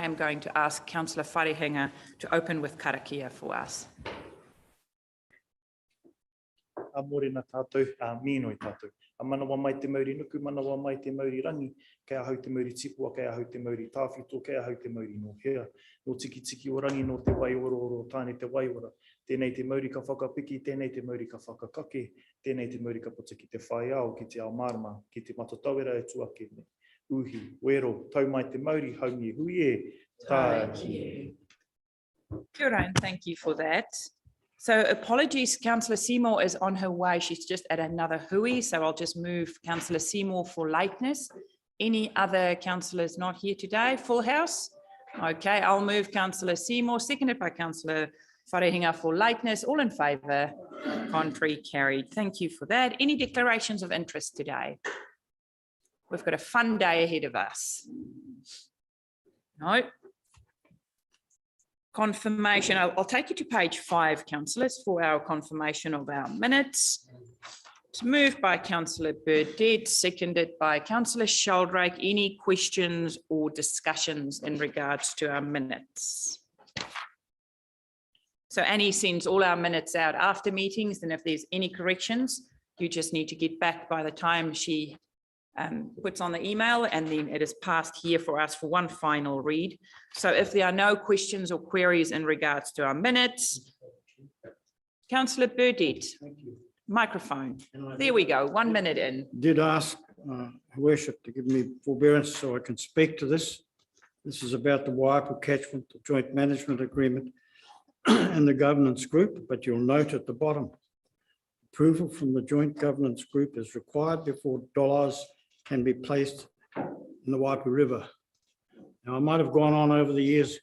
I am going to ask Councillor Wharehinga to open with Karakia for us. A morena tātou, mīnoi tātou. A manawa mai te mauri nuku, manawa mai te mauri rangi, kei ahau te mauri tipua, kei ahau te mauri tāwhito, kei ahau te mauri no hea. No tiki tiki o rangi, no te wai oro tāne te wai ora. Tēnei te mauri ka whakapiki, tēnei te mauri ka whakakake, tēnei te mauri ka puta ki te whai ao, ki te ao marama, ki te matatawera e tuake me. Uhi, wero, tau mai te mauri, haungi hui e, tā ki. Kia ora, and thank you for that. So apologies, Councillor Seymour is on her way. She's just at another hui, so I'll just move Councillor Seymour for lateness. Any other councillors not here today? Full house? Okay, I'll move Councillor Seymour, seconded by Councillor Wharehinga for lateness. All in favour? Contrary, carried. Thank you for that. Any declarations of interest today? We've got a fun day ahead of us. No. Confirmation. I'll take you to page 5, councillors, for our confirmation of our minutes. It's moved by Councillor Burdett, seconded by Councillor Sheldrake. Any questions or discussions in regards to our minutes? So Annie sends all our minutes out after meetings, and if there's any corrections, you just need to get back by the time she puts on the email, and then it is passed here for us for one final read. So if there are no questions or queries in regards to our minutes, Councillor Burdett, microphone. There we go, 1 minute in. Did ask Her Worship to give me forbearance so I can speak to this. This is about the Waipu Catchment, the Joint Management Agreement and the Governance Group, but you'll note at the bottom, approval from the Joint Governance Group is required before dollars can be placed in the Waipu River. Now, I might have gone on over the years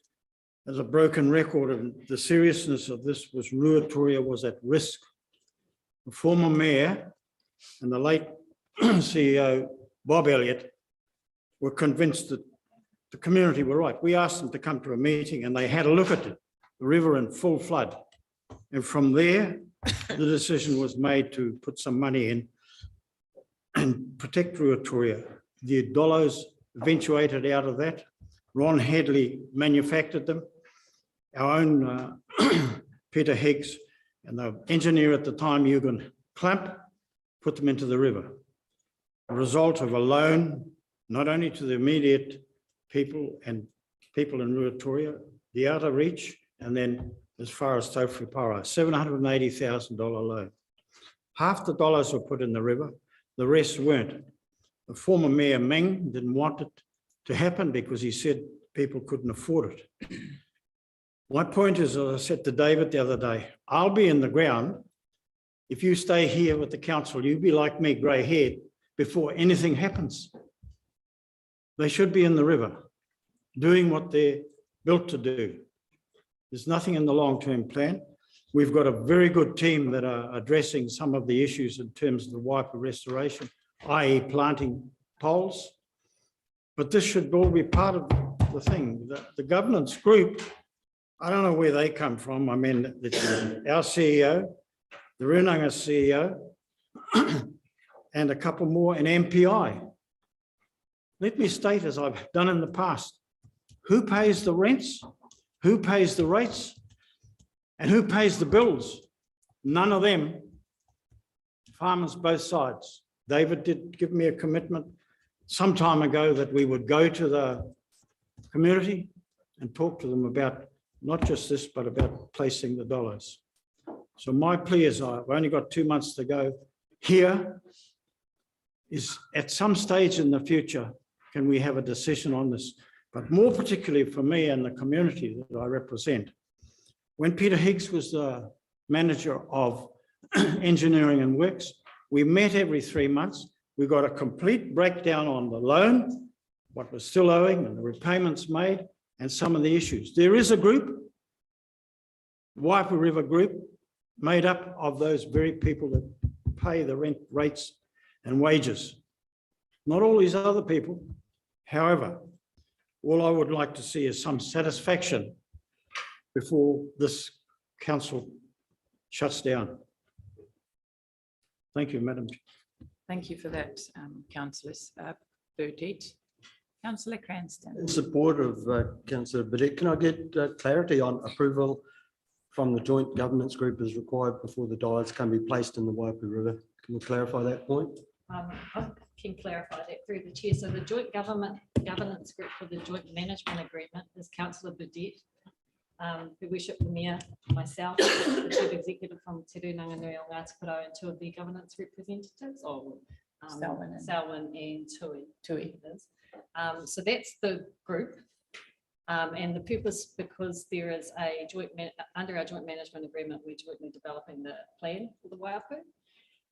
as a broken record, and the seriousness of this was Ruatoria was at risk. The former mayor and the late CEO, Bob Elliott, were convinced that the community were right. We asked them to come to a meeting and they had a look at it, the river in full flood. And from there, the decision was made to put some money in and protect Ruatoria. The dollars eventuated out of that. Ron Headley manufactured them. Our own Peter Higgs and the engineer at the time, Hogan, put them into the river. A result of a loan, not only to the immediate people and people in Ruatoria, the outer reach, and then as far as Taufipara, $780,000 loan. Half the dollars were put in the river, the rest weren't. The former mayor Meng didn't want it to happen because he said people couldn't afford it. My point is, as I said to David the other day, I'll be in the ground. If you stay here with the council, you'll be like me, grey-haired, before anything happens. They should be in the river, doing what they're built to do. There's nothing in the long-term plan. We've got a very good team that are addressing some of the issues in terms of the Waipu restoration, i.e. planting poles. But this should all be part of the thing. The governance group, I don't know where they come from. I mean, it's our CEO, the Runanga CEO, and a couple more in MPI. Let me state, as I've done in the past, who pays the rents, who pays the rates, and who pays the bills? None of them. Farmers both sides. David did give me a commitment some time ago that we would go to the community and talk to them about not just this, but about placing the dollars. So my plea is, I've only got 2 months to go here, is at some stage in the future, can we have a decision on this? But more particularly for me and the community that I represent, when Peter Higgs was the manager of engineering and works, we met every 3 months. We got a complete breakdown on the loan, what was still owing and the repayments made, and some of the issues. There is a group, the Waipu River Group, made up of those very people that pay the rent rates and wages. Not all these other people. However, all I would like to see is some satisfaction before this council shuts down. Thank you, Madam. Thank you for that, Councillor Burdett. Councillor Cranston. In support of Councillor Bidette, can I get clarity on approval from the joint governance group is required before the dollars can be placed in the Waipu River? Can you clarify that point? I can clarify that through the chair. So the joint governance group for the joint management agreement is Councillor Bidette, Her Worship the Mayor, myself, the Chief Executive from Te Rūnanga Nui o Ngāti and two of the governance representatives, Selwyn and Tui. So that's the group. And the purpose, because there is a under our joint management agreement, we're jointly developing the plan for the Waipu.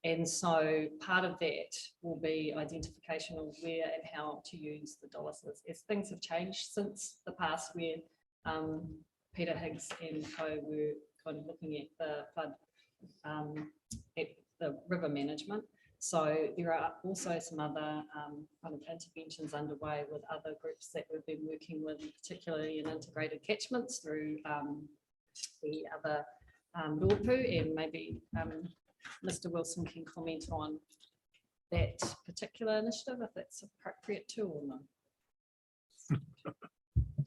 And so part of that will be identification of where and how to use the dollars. As things have changed since the past, where Peter Higgs and co were kind of looking at the flood, at the river management. So there are also some other kind of interventions underway with other groups that we've been working with, particularly in integrated catchments through the other Rōpū, and maybe Mr. Wilson can comment on that particular initiative, if that's appropriate too or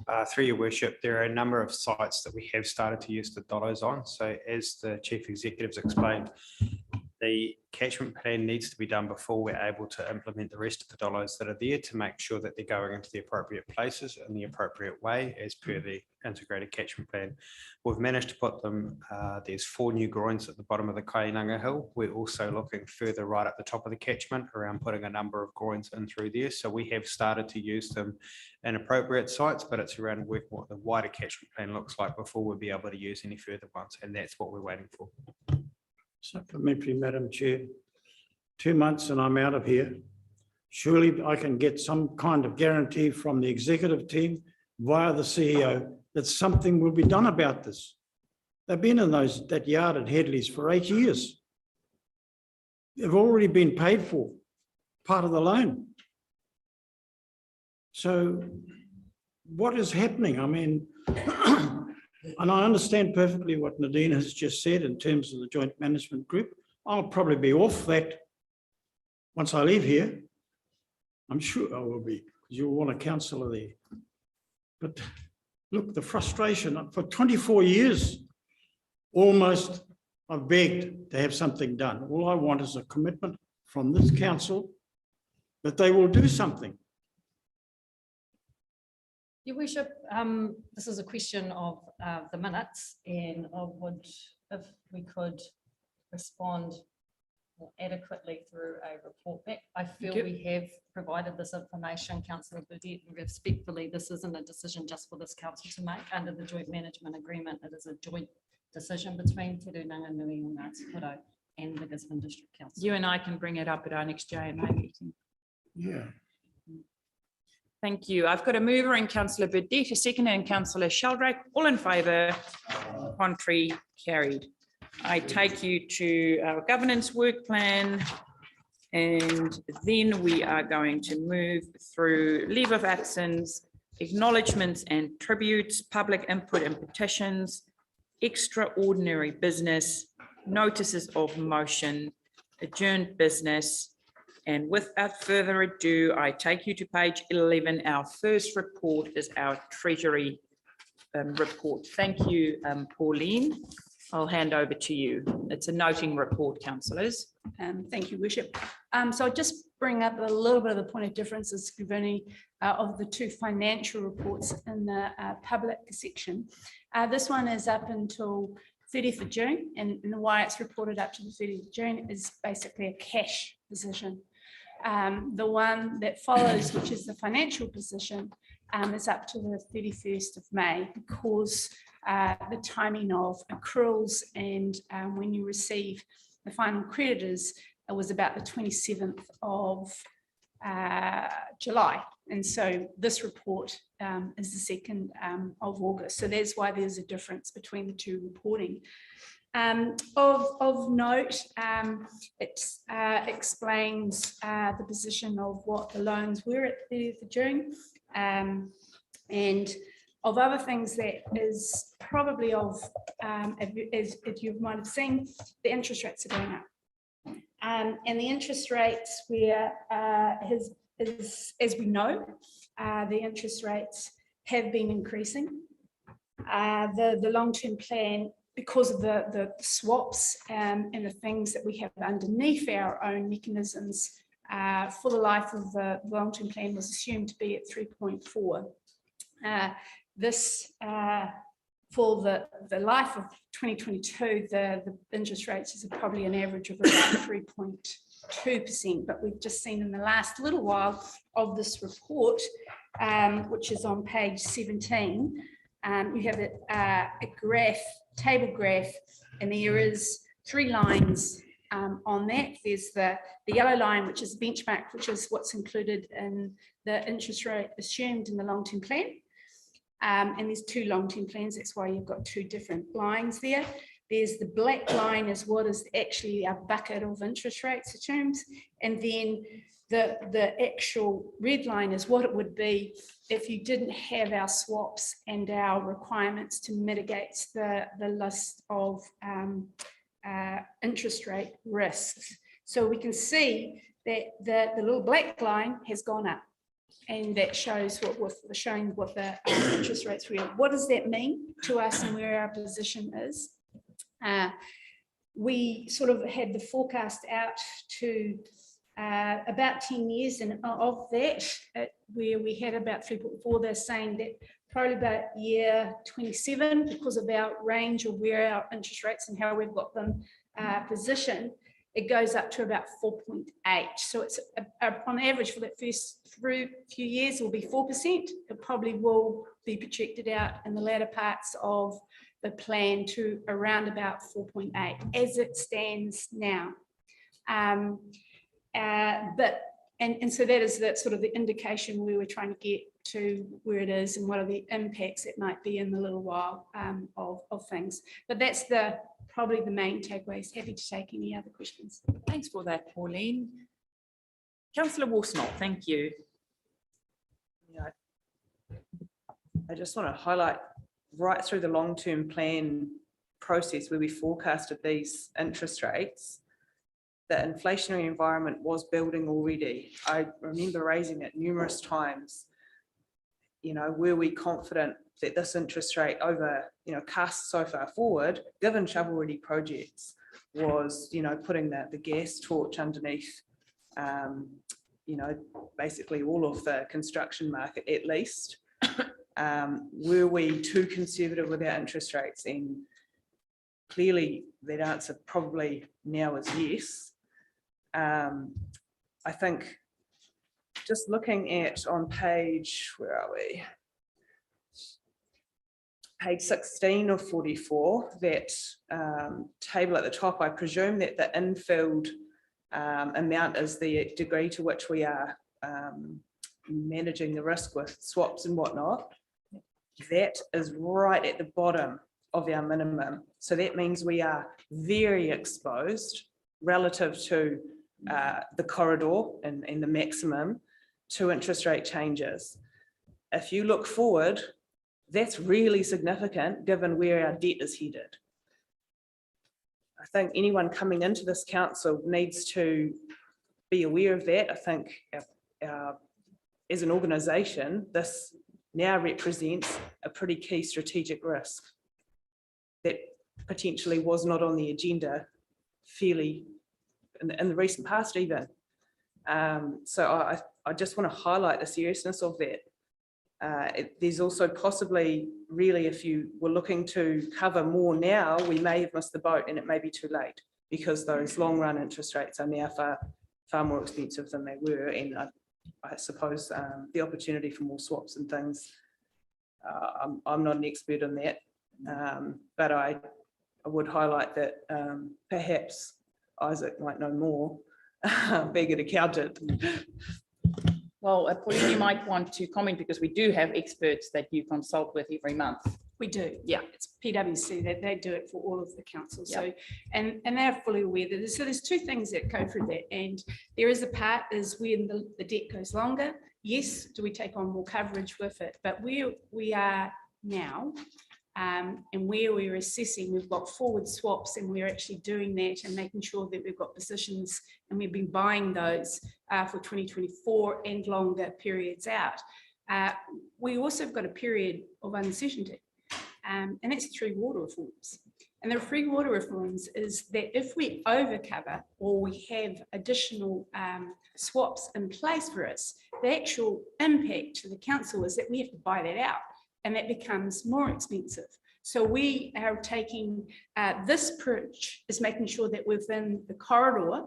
not. Through your worship, there are a number of sites that we have started to use the dollars on. So as the chief executives explained, the catchment plan needs to be done before we're able to implement the rest of the dollars that are there to make sure that they're going into the appropriate places in the appropriate way as per the integrated catchment plan. We've managed to put them, there's 4 new groins at the bottom of the Kainanga Hill. We're also looking further right at the top of the catchment around putting a number of groins in through there. So we have started to use them in appropriate sites, but it's around working what the wider catchment plan looks like before we'll be able to use any further ones. And that's what we're waiting for. Supplementary, Madam Chair. 2 months and I'm out of here. Surely I can get some kind of guarantee from the executive team via the CEO that something will be done about this. They've been in that yard at Headley's for 8 years. They've already been paid for, part of the loan. So what is happening? I mean, and I understand perfectly what Nadine has just said in terms of the joint management group. I'll probably be off that once I leave here. I'm sure I will be, because you'll want a councillor there. But look, the frustration, for 24 years, almost I've begged to have something done. All I want is a commitment from this council that they will do something. Your worship, this is a question of the minutes, and I would, if we could respond more adequately through a report back. I feel we have provided this information, Councillor Bidette, and respectfully, this isn't a decision just for this council to make. Under the joint management agreement, it is a joint decision between Te Rūnanga Nui o Ngāti and the Gisborne District Council. You and I can bring it up at our next JMA meeting. Yeah. Thank you. I've got a mover in Councillor Bidette, a seconder in Councillor Sheldrake. All in favour, contrary, carried. I take you to our governance work plan, and then we are going to move through leave of absence, acknowledgements and tributes, public input and petitions, extraordinary business, notices of motion, adjourned business. And without further ado, I take you to page 11. Our first report is our Treasury report. Thank you, Pauline. I'll hand over to you. It's a noting report, councillors. Thank you, Worship. So I'll just bring up a little bit of the point of difference of the two financial reports in the public section. This one is up until 30th of June, and why it's reported up to the 30th of June is basically a cash position. The one that follows, which is the financial position, is up to the 31st of May because the timing of accruals and when you receive the final creditors, it was about the 27th of July. And so this report is the 2nd of August. So that's why there's a difference between the two reporting. Of note, it explains the position of what the loans were at the 30th of June, and of other things that is probably of, as you might have seen, the interest rates are going up. And the interest rates were, as we know, the interest rates have been increasing. The long-term plan, because of the swaps and the things that we have underneath our own mechanisms, for the life of the long-term plan was assumed to be at 3.4. This for the life of 2022, the interest rates is probably an average of about 3.2%, but we've just seen in the last little while of this report, which is on page 17, you have a graph, table graph, and there is 3 lines on that. There's the yellow line, which is benchmark, which is what's included in the interest rate assumed in the long-term plan. And there's 2 long-term plans. That's why you've got 2 different lines there. There's the black line is what is actually our bucket of interest rates assumed. And then the actual red line is what it would be if you didn't have our swaps and our requirements to mitigate the list of interest rate risks. So we can see that the little black line has gone up. And that shows showing what the interest rates were. What does that mean to us and where our position is? We sort of had the forecast out to about 10 years, and of that, where we had about 3.4, they're saying that probably about year 27, because of our range of where our interest rates and how we've got them positioned, it goes up to about 4.8. So it's on average for that first few years will be 4%. It probably will be projected out in the latter parts of the plan to around about 4.8 as it stands now. So that is that sort of the indication we were trying to get to where it is and what are the impacts it might be in a little while of things. But that's probably the main takeaways. Happy to take any other questions. Thanks for that, Pauline. Councillor Worsnell, thank you. Yeah, I just want to highlight right through the long-term plan process where we forecasted these interest rates, the inflationary environment was building already. I remember raising it numerous times. You know, were we confident that this interest rate over, cast so far forward, given shovel-ready projects, was, putting the gas torch underneath, basically all of the construction market at least. Were we too conservative with our interest rates? And clearly that answer probably now is yes. I think just looking at on page, where are we? Page 16 of 44, that table at the top, I presume that the infilled amount is the degree to which we are managing the risk with swaps and whatnot. That is right at the bottom of our minimum. So that means we are very exposed relative to the corridor and the maximum to interest rate changes. If you look forward, that's really significant given where our debt is headed. I think anyone coming into this council needs to be aware of that. I think as an organisation, this now represents a pretty key strategic risk that potentially was not on the agenda fairly in the recent past even. So I just want to highlight the seriousness of that. There's also possibly, really, if you were looking to cover more now, we may have missed the boat and it may be too late because those long run interest rates are now far more expensive than they were. And I suppose the opportunity for more swaps and things, I'm not an expert on that, but I would highlight that perhaps Isaac might know more, being an accountant. Well, Pauline, you might want to comment because we do have experts that you consult with every month. We do. Yeah. It's PwC that they do it for all of the councils. Yeah. So, and they're fully aware that there's 2 things that go through that. And there is a part is when the debt goes longer. Yes, do we take on more coverage with it? But where we are now, and where we're assessing, we've got forward swaps and we're actually doing that and making sure that we've got positions and we've been buying those for 2024 and longer periods out. we also have got a period of uncertainty, and that's 3 water reforms. And the 3 water reforms is that if we overcover or we have additional swaps in place for us, the actual impact to the council is that we have to buy that out, and that becomes more expensive. So we are taking this approach is making sure that within the corridor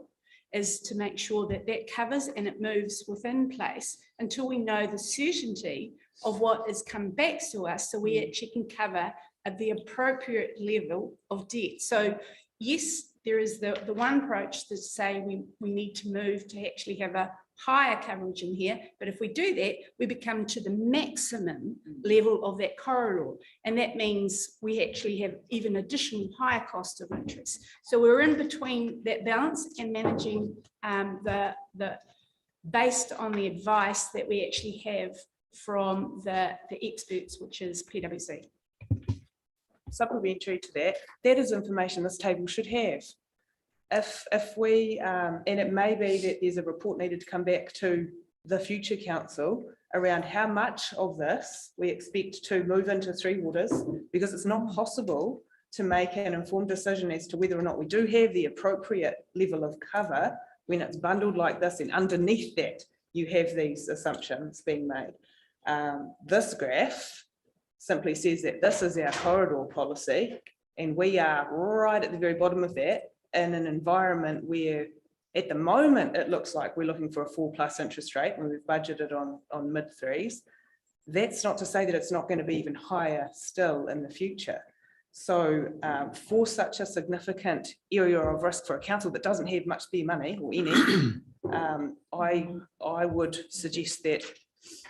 is to make sure that that covers and it moves within place until we know the certainty of what is coming back to us, so we actually can cover at the appropriate level of debt. So yes, there is the one approach to say we need to move to actually have a higher coverage in here, but if we do that, we become to the maximum level of that corridor, and that means we actually have even additional higher cost of interest. So we're in between that balance and managing the based on the advice that we actually have from the experts, which is PwC. Supplementary to that, that is information this table should have. If we, and it may be that there's a report needed to come back to the future council around how much of this we expect to move into 3 waters, because it's not possible to make an informed decision as to whether or not we do have the appropriate level of cover when it's bundled like this, and underneath that you have these assumptions being made. This graph simply says that this is our corridor policy, and we are right at the very bottom of that in an environment where at the moment it looks like we're looking for a 4+ interest rate when we've budgeted on mid-3s. That's not to say that it's not going to be even higher still in the future. So for such a significant area of risk for a council that doesn't have much spare money or any, I would suggest that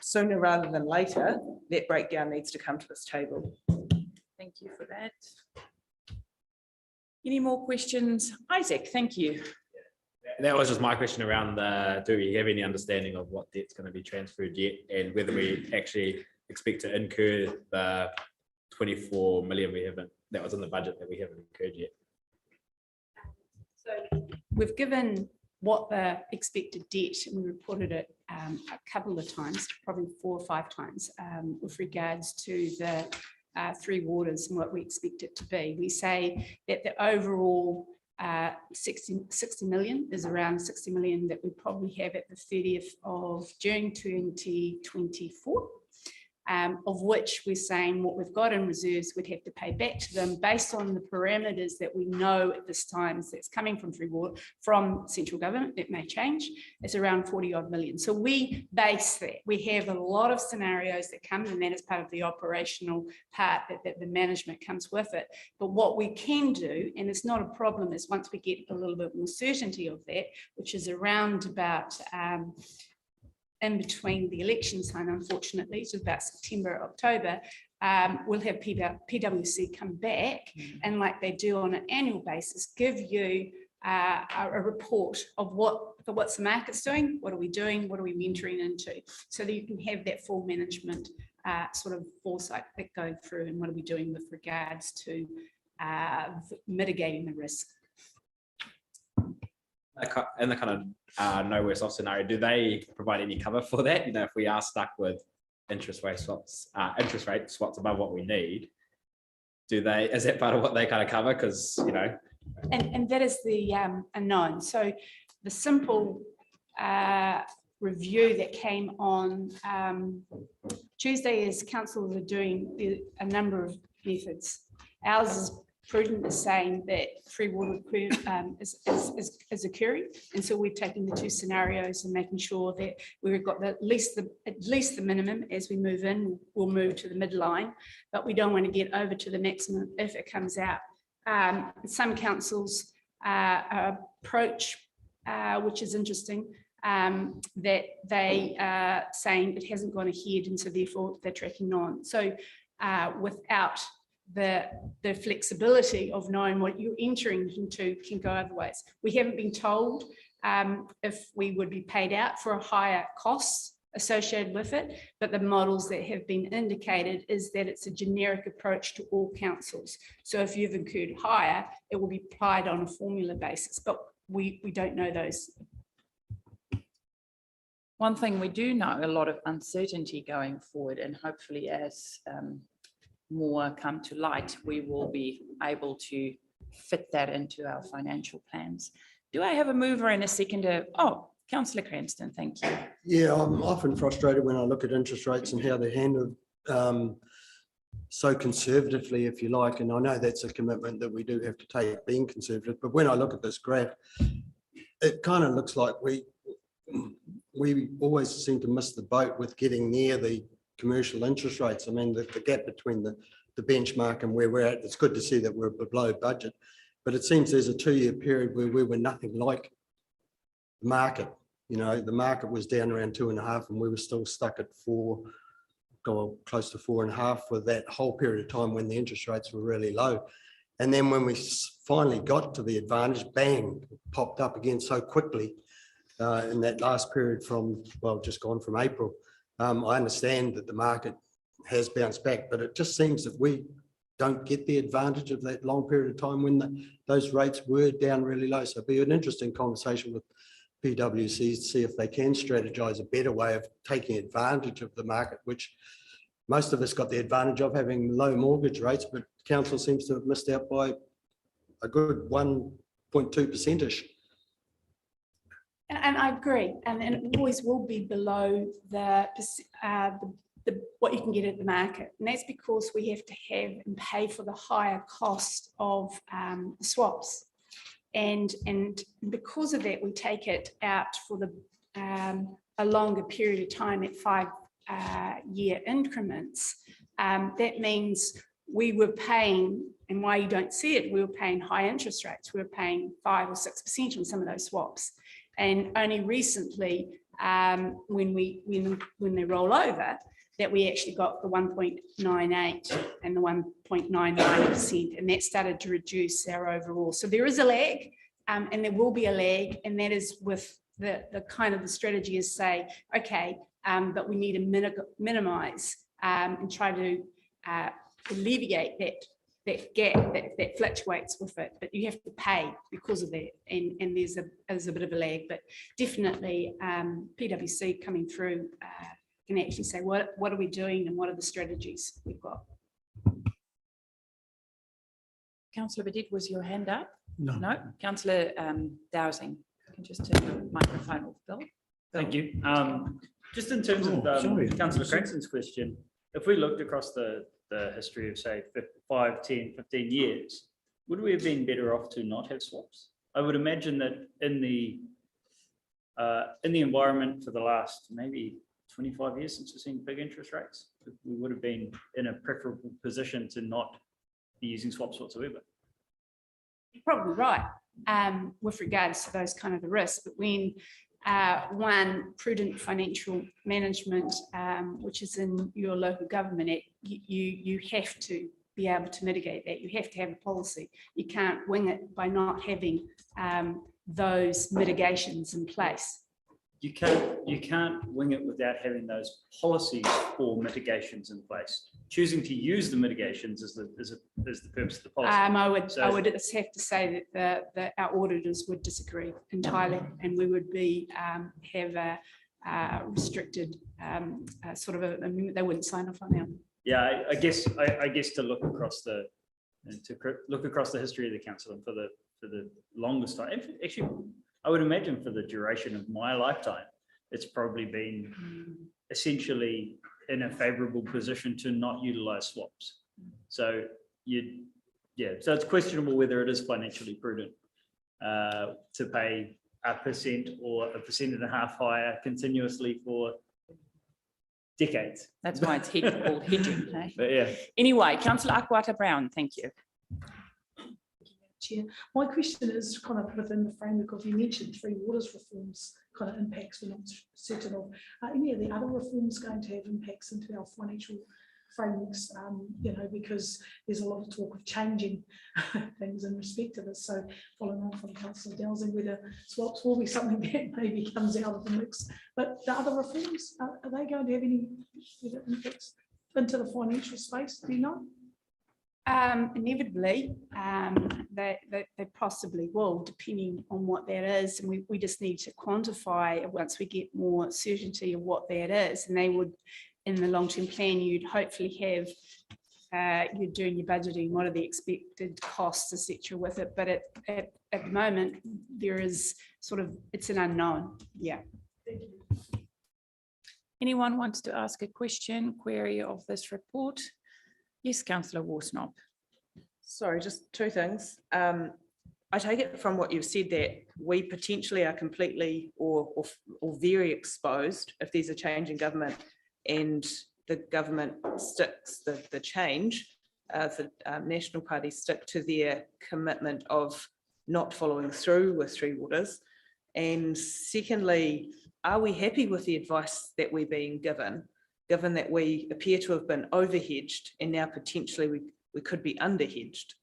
sooner rather than later, that breakdown needs to come to this table. Thank you for that. Any more questions? Isaac, thank you. That was just my question around do we have any understanding of what debt's going to be transferred yet, and whether we actually expect to incur the 24 million that was in the budget that we haven't incurred yet? So we've given what the expected debt, and we reported it a couple of times, probably 4 or 5 times, with regards to the 3 waters and what we expect it to be. We say that the overall 60 million is around 60 million that we probably have at the 30th of June 2024. Of which we're saying what we've got in reserves we'd have to pay back to them based on the parameters that we know at this time that's coming from central government. It may change. It's around 40-odd million. So we base that. We have a lot of scenarios that come, and that is part of the operational part that the management comes with it. But what we can do, and it's not a problem, is once we get a little bit more certainty of that, which is around about in between the election time, unfortunately, so about September, October, we'll have PwC come back and, like they do on an annual basis, give you a report of what's the market's doing, what are we doing, what are we entering into, so that you can have that full management sort of foresight that go through, and what are we doing with regards to mitigating the risk. In the kind of no worse off scenario, do they provide any cover for that? You know, if we are stuck with interest rate swaps above what we need, is that part of what they kind of cover? Because, you know, and that is the unknown. So the simple review that came on Tuesday is councils are doing a number of methods. Ours is prudent, is saying that free water is occurring, and so we're taking the 2 scenarios and making sure that we've got at least the minimum. As we move in, we'll move to the midline, but we don't want to get over to the maximum if it comes out. Some councils approach, which is interesting, that they are saying it hasn't gone ahead, and so therefore they're tracking on. So without the flexibility of knowing what you're entering into can go other ways. We haven't been told if we would be paid out for a higher cost associated with it, but the models that have been indicated is that it's a generic approach to all councils. So if you've incurred higher, it will be applied on a formula basis, but we don't know those. One thing we do know, a lot of uncertainty going forward, and hopefully as more come to light, we will be able to fit that into our financial plans. Do I have a mover and a seconder? Oh, Councillor Cranston, thank you. Yeah, I'm often frustrated when I look at interest rates and how they're handled so conservatively, if you like, and I know that's a commitment that we do have to take, being conservative, but when I look at this graph, it kind of looks like we always seem to miss the boat with getting near the commercial interest rates. I mean, the gap between the benchmark and where we're at, it's good to see that we're below budget, but it seems there's a 2-year period where we were nothing like the market. You know, the market was down around 2.5 and we were still stuck at 4, or close to 4.5 for that whole period of time when the interest rates were really low. And then when we finally got to the advantage, bang, popped up again so quickly in that last period from, well, just gone from April. I understand that the market has bounced back, but it just seems that we don't get the advantage of that long period of time when those rates were down really low. So it'd be an interesting conversation with PwC to see if they can strategize a better way of taking advantage of the market, which most of us got the advantage of having low mortgage rates, but council seems to have missed out by a good 1.2%-ish. And I agree, and it always will be below the what you can get at the market, and that's because we have to have and pay for the higher cost of swaps, and because of that we take it out for the a longer period of time at 5-year increments. That means we were paying, and why you don't see it, we were paying high interest rates. We were paying 5 or 6% on some of those swaps. And only recently, when they roll over, that we actually got the 1.98 and the 1.99%, and that started to reduce our overall. So there is a lag, and there will be a lag, and that is with the kind of the strategy is say, okay, but we need to minimize and try to alleviate that gap that fluctuates with it, but you have to pay because of that, and there's a bit of a lag, but definitely PwC coming through can actually say what are we doing and what are the strategies we've got. Councillor Badit, was your hand up? No. No. Councillor Dowsing, you can just turn the microphone off, Bill. Thank you. Just in terms of Councillor Cranston's question, if we looked across the history of say 5, 10, 15 years, would we have been better off to not have swaps? I would imagine that in the environment for the last maybe 25 years since we've seen big interest rates, we would have been in a preferable position to not be using swaps whatsoever. You're probably right with regards to those kind of the risks, but when one, prudent financial management, which is in your local government, you have to be able to mitigate that. You have to have a policy. You can't wing it by not having those mitigations in place. You can't wing it without having those policies for mitigations in place. Choosing to use the mitigations is the purpose of the policy. I would just have to say that our auditors would disagree entirely, and we would be have a restricted sort of they wouldn't sign off on that. Yeah, I guess to look across the history of the council and for the longest time. Actually, I would imagine for the duration of my lifetime, it's probably been essentially in a favorable position to not utilize swaps. So so it's questionable whether it is financially prudent to pay 1% or 1.5% higher continuously for decades. That's why it's called hedging. Hey? But yeah. Anyway, Councillor Akwata Brown, thank you. Chair, my question is kind of within the framework of, you mentioned 3 waters reforms kind of impacts we're not certain of. Are any of the other reforms going to have impacts into our financial frameworks? You know, because there's a lot of talk of changing things in respect to this. So following on from Councillor Dowsing, whether swaps will be something that maybe comes out of the mix. But the other reforms, are they going to have any impacts into the financial space? Do you know? Inevitably, they possibly will, depending on what that is. And we just need to quantify it once we get more certainty of what that is. And they would, in the long-term plan, you'd hopefully have, you're doing your budgeting, what are the expected costs, etc. with it. But at the moment, there is sort of, it's an unknown. Yeah. Anyone wants to ask a question, query of this report? Yes, Councillor Worsnop. Sorry, just two things. I take it from what you've said that we potentially are completely or very exposed if there's a change in government and the government sticks, the change, the National Party stick to their commitment of not following through with Three Waters. And secondly, are we happy with the advice that we're being given that we appear to have been overhedged and now potentially we could be underhedged?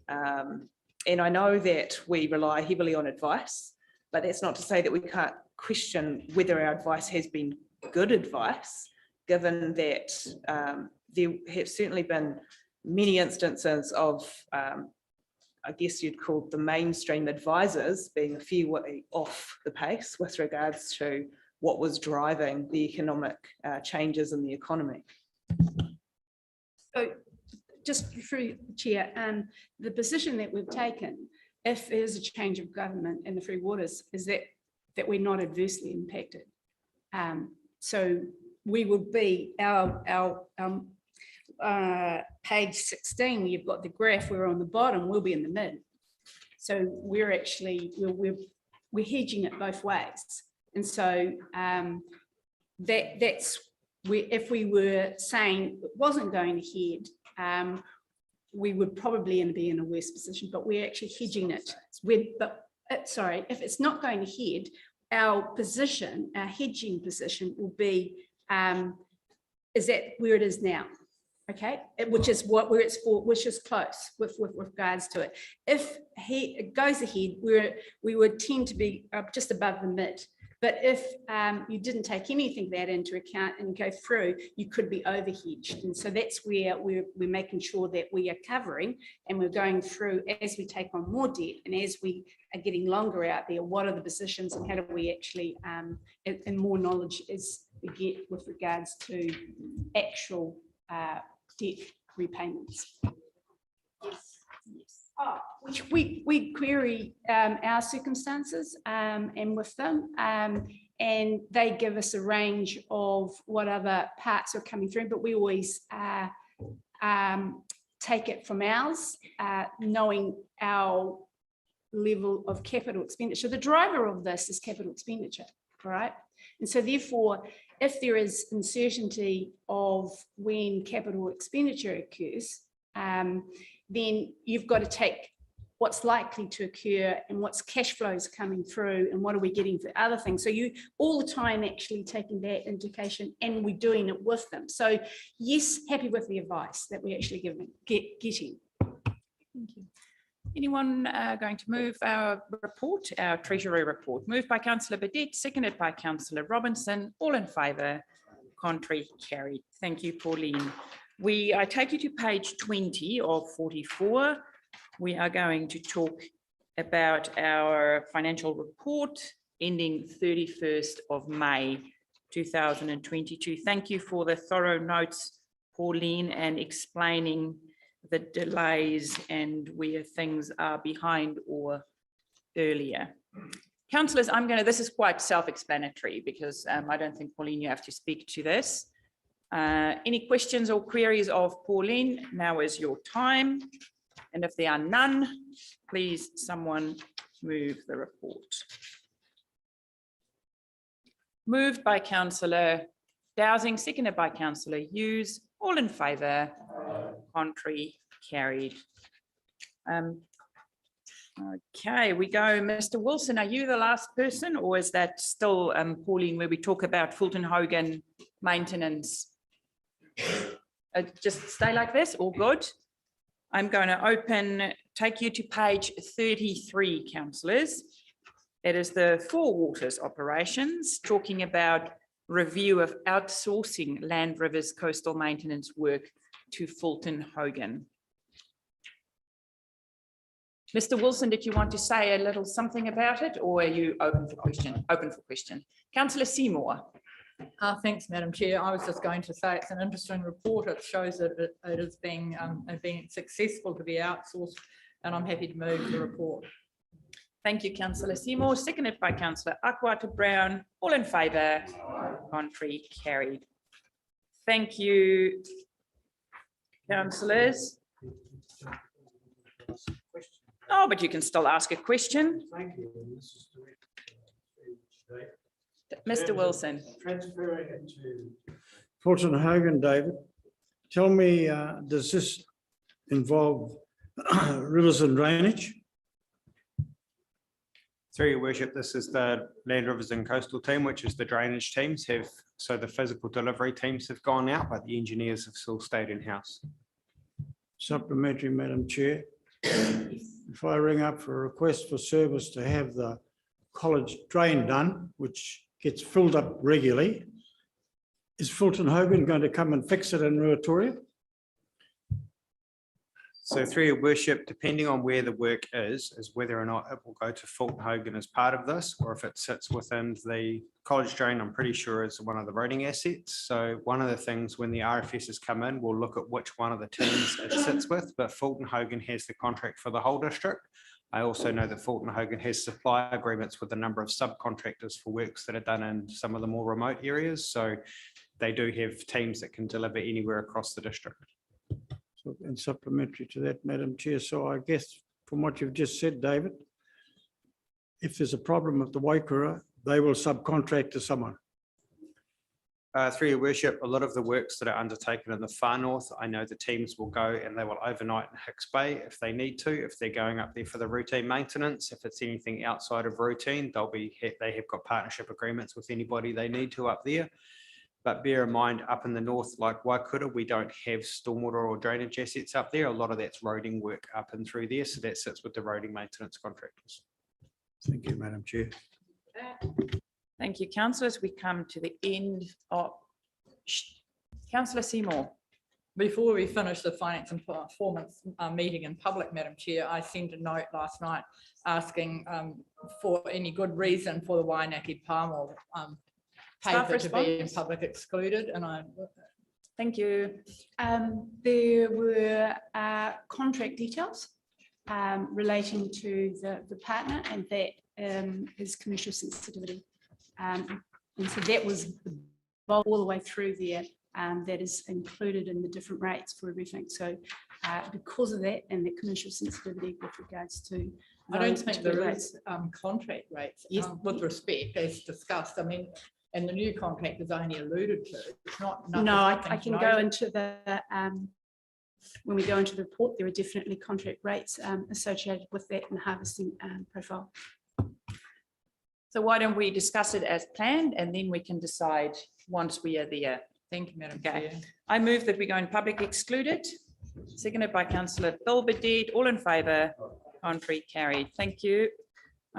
And I know that we rely heavily on advice, but that's not to say that we can't question whether our advice has been good advice, given that there have certainly been many instances of, I guess you'd call the mainstream advisors being a fair way off the pace with regards to what was driving the economic changes in the economy. So just through the chair, the position that we've taken, if there's a change of government in the Three Waters, is that we're not adversely impacted. So we would be our page 16, you've got the graph, we're on the bottom, we'll be in the mid. So we're actually, we're hedging it both ways. And so that's where, if we were saying it wasn't going ahead, we would probably be in a worse position, but we're actually hedging it. Sorry, if it's not going ahead, our position, our hedging position will be, is that where it is now? Okay, which is where it's for, which is close with regards to it. If it goes ahead, we would tend to be just above the mid. But if you didn't take anything of that into account and go through, you could be overhedged. And so that's where we're making sure that we are covering, and we're going through as we take on more debt and as we are getting longer out there, what are the positions and how do we actually, and more knowledge as we get with regards to actual debt repayments. Yes. Which we query our circumstances and with them, and they give us a range of what other parts are coming through, but we always take it from ours, knowing our level of capital expenditure. The driver of this is capital expenditure, right? And so therefore, if there is uncertainty of when capital expenditure occurs, then you've got to take what's likely to occur and what's cash flows coming through and what are we getting for other things. So you all the time actually taking that indication, and we're doing it with them. So yes, happy with the advice that we're actually getting. Thank you. Anyone going to move our report, our Treasury report? Moved by Councillor Burdett, seconded by Councillor Robinson. All in favour, contrary, carried. Thank you, Pauline. I take you to page 20 of 44. We are going to talk about our financial report ending 31st of May 2022. Thank you for the thorough notes, Pauline, and explaining the delays and where things are behind or earlier. Councillors, this is quite self-explanatory because I don't think, Pauline, you have to speak to this. Any questions or queries of Pauline? Now is your time. And if there are none, please someone move the report. Moved by Councillor Dowsing, seconded by Councillor Hughes. All in favour, contrary, carried. Okay, we go. Mr. Wilson, are you the last person, or is that still Pauline, where we talk about Fulton Hogan maintenance? Just stay like this, all good. I'm going to take you to page 33, councillors. It is the Four Waters operations, talking about review of outsourcing Land Rivers coastal maintenance work to Fulton Hogan. Mr. Wilson, did you want to say a little something about it, or are you open for question? Open for question. Councillor Seymour. Thanks, Madam Chair. I was just going to say it's an interesting report. It shows that it is being successful to be outsourced, and I'm happy to move the report. Thank you, Councillor Seymour, seconded by Councillor Akwata-Brown. All in favour, contrary, carried. Thank you, councillors. Oh, but you can still ask a question. Thank you. Mr. Wilson. Transferring it to Fulton Hogan, David. Tell me, does this involve rivers and drainage? Through your worship, this is the Land Rivers and Coastal team, which is the drainage teams have, so the physical delivery teams have gone out, but the engineers have still stayed in-house. Supplementary, Madam Chair. If I ring up for a request for service to have the college drain done, which gets filled up regularly, is Fulton Hogan going to come and fix it in Ruatoria? So through your worship, depending on where the work is whether or not it will go to Fulton Hogan as part of this, or if it sits within the college drain, I'm pretty sure is one of the roading assets. So one of the things when the RFSs come in, we'll look at which one of the teams it sits with, but Fulton Hogan has the contract for the whole district. I also know that Fulton Hogan has supply agreements with a number of subcontractors for works that are done in some of the more remote areas. So they do have teams that can deliver anywhere across the district. So, and supplementary to that, Madam Chair. So I guess from what you've just said, David, if there's a problem with the Waikura, they will subcontract to someone. Through your worship, a lot of the works that are undertaken in the far north, I know the teams will go and they will overnight in Hicks Bay if they need to, if they're going up there for the routine maintenance. If it's anything outside of routine, they have got partnership agreements with anybody they need to up there. But bear in mind, up in the north, like Waikura, we don't have stormwater or drainage assets up there. A lot of that's roading work up and through there. So that sits with the roading maintenance contractors. Thank you, Madam Chair. Thank you, councillors. We come to the end of Councillor Seymour. Before we finish the finance and performance meeting in public, Madam Chair, I sent a note last night asking for any good reason for the Wainaki palm oil paper to be in public excluded, and I thank you. There were contract details relating to the partner, and that is commercial sensitivity. And so that was all the way through there. That is included in the different rates for everything. So because of that and the commercial sensitivity with regards to I don't think there is contract rates, yes, with respect, as discussed. I mean, and the new contract is only alluded to. It's not. No, I can go into the, when we go into the report, there are definitely contract rates associated with that in the harvesting profile. So why don't we discuss it as planned, and then we can decide once we are there. Thank you, Madam Okay. Chair. I move that we go in public excluded, seconded by Councillor Bilbadid. All in favour, contrary, carried. Thank you.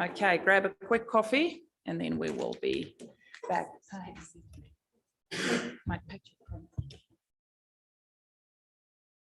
Okay, grab a quick coffee and then we will be back. My picture.